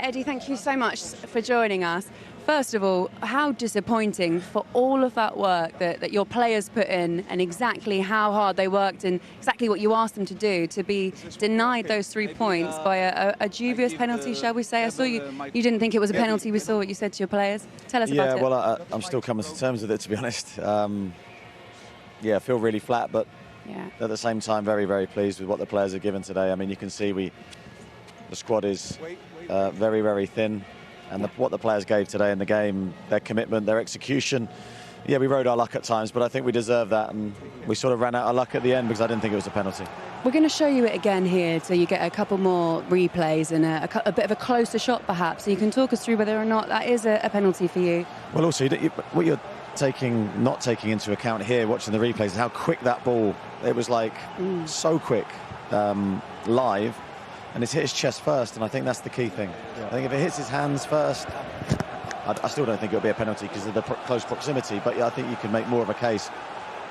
Eddie, thank you so much for joining us. First of all, how disappointing for all of that work that your players put in and exactly how hard they worked and exactly what you asked them to do to be denied those 3 points by a dubious penalty, shall we say? I saw you didn't think it was a penalty. We saw what you said to your players. Tell us about it. Yeah, well, I'm still coming to terms with it, to be honest. I feel really flat, but at the same time, very, very pleased with what the players have given today. I mean, you can see the squad is very, very thin. And what the players gave today in the game, their commitment, their execution. Yeah, we rode our luck at times, but I think we deserve that. And we sort of ran out of luck at the end because I didn't think it was a penalty. We're going to show you it again here, so you get a couple more replays and a bit of a closer shot, perhaps. So you can talk us through whether or not that is a penalty for you. Well, also, what you're not taking into account here, watching the replays, is how quick that ball. It was like so quick, live. And it's hit his chest first, and I think that's the key thing. I think if it hits his hands first, I still don't think it'll be a penalty because of the close proximity, but I think you can make more of a case.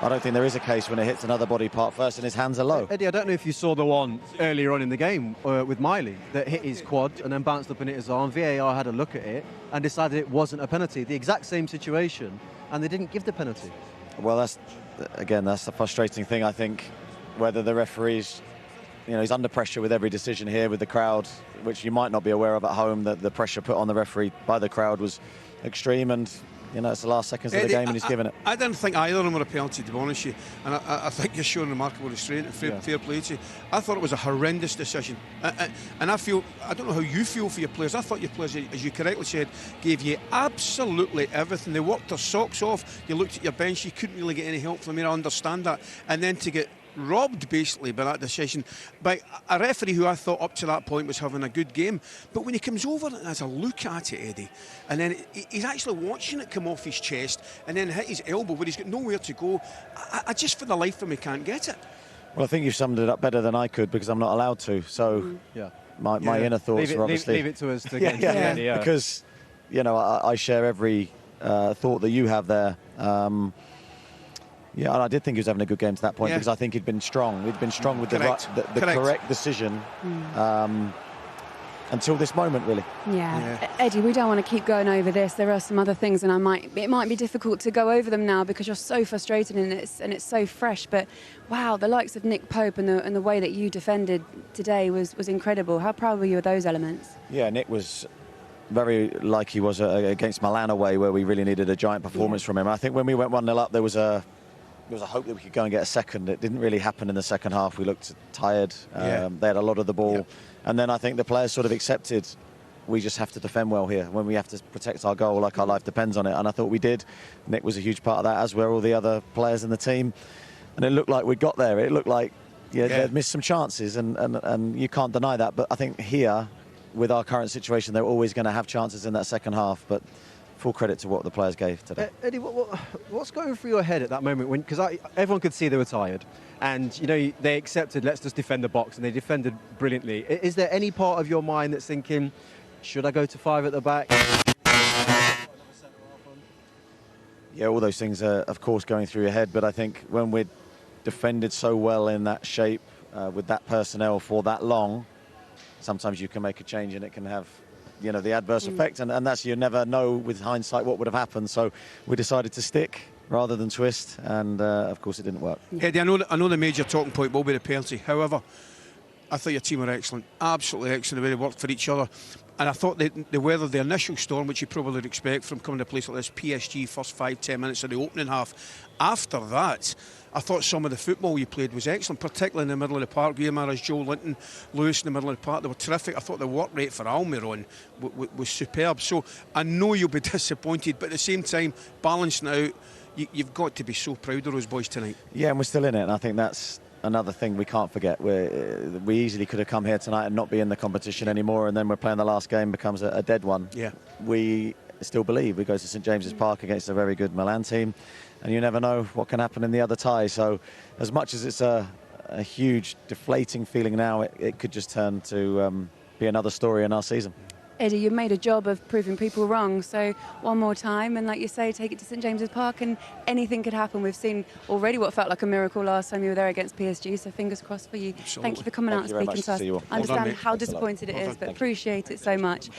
I don't think there is a case when it hits another body part first and his hands are low. Eddie, I don't know if you saw the one earlier on in the game with Miley that hit his quad and then bounced up and hit his arm. VAR had a look at it and decided it wasn't a penalty. The exact same situation, and they didn't give the penalty. Well, that's the frustrating thing, I think, whether the referees... he's under pressure with every decision here with the crowd, which you might not be aware of at home, that the pressure put on the referee by the crowd was extreme, and it's the last seconds of the game and he's given it. I didn't think either of them were a penalty, to be honest with you, and I think you're showing remarkable restraint and fair play to you. I thought it was a horrendous decision, and I don't know how you feel for your players. I thought your players, as you correctly said, gave you absolutely everything. They worked their socks off. You looked at your bench, you couldn't really get any help from them. I understand that, and then to get robbed basically by that decision by a referee who I thought up to that point was having a good game, but when he comes over and has a look at it, Eddie, and then he's actually watching it come off his chest and then hit his elbow where he's got nowhere to go, I just for the life of me can't get it. Well, I think you've summed it up better than I could because I'm not allowed to, so my inner thoughts are obviously... Leave it to us to get into the end, because I share every thought that you have there. And I did think he was having a good game to that point because I think he'd been strong. He'd been strong with the correct decision until this moment, really. Yeah. Eddie, we don't want to keep going over this. There are some other things, and it might be difficult to go over them now because you're so frustrated and it's so fresh. But wow, the likes of Nick Pope and the way that you defended today was incredible. How proud were you of those elements? Yeah, Nick was very like he was against Milan away, where we really needed a giant performance from him. I think when we went 1-0 up, there was a hope that we could go and get a second. It didn't really happen in the second half. We looked tired. They had a lot of the ball. And then I think the players sort of accepted we just have to defend well here when we have to protect our goal like our life depends on it. And I thought we did. Nick was a huge part of that, as were all the other players in the team. And it looked like we got there. It looked like they'd missed some chances, and you can't deny that. But I think here, with our current situation, they're always going to have chances in that second half. But full credit to what the players gave today. Eddie, what's going through your head at that moment? Because everyone could see they were tired, and they accepted, let's just defend the box, and they defended brilliantly. Is there any part of your mind that's thinking, should I go to 5 at the back? Yeah, all those things are, of course, going through your head. But I think when we're defended so well in that shape, with that personnel for that long, sometimes you can make a change and it can have the adverse effect, and that's, you never know with hindsight what would have happened. So we decided to stick rather than twist, and of course it didn't work. Eddie, I know the major talking point will be the penalty. However, I thought your team were excellent, absolutely excellent, the way they worked for each other. And I thought they weathered the initial storm, which you probably would expect from coming to a place like this. PSG first 5-10 minutes of the opening half. After that, I thought some of the football you played was excellent, particularly in the middle of the park. Guimarães, Joe Linton, Lewis in the middle of the park, they were terrific. I thought the work rate for Almiron was superb. So I know you'll be disappointed, but at the same time, balancing it out, you've got to be so proud of those boys tonight. Yeah, and we're still in it, and I think that's another thing we can't forget. We easily could have come here tonight and not be in the competition anymore, and then we're playing the last game, becomes a dead one. Yeah. We still believe. We go to St James's Park against a very good Milan team, and you never know what can happen in the other tie. So as much as it's a huge deflating feeling now, it could just turn to be another story in our season. Eddie, you've made a job of proving people wrong. So one more time, and like you say, take it to St James's Park, and anything could happen. We've seen already what felt like a miracle last time you were there against PSG. So fingers crossed for you. Absolutely. Thank you for coming out and speaking to us. I understand how disappointed it is, but appreciate it so much.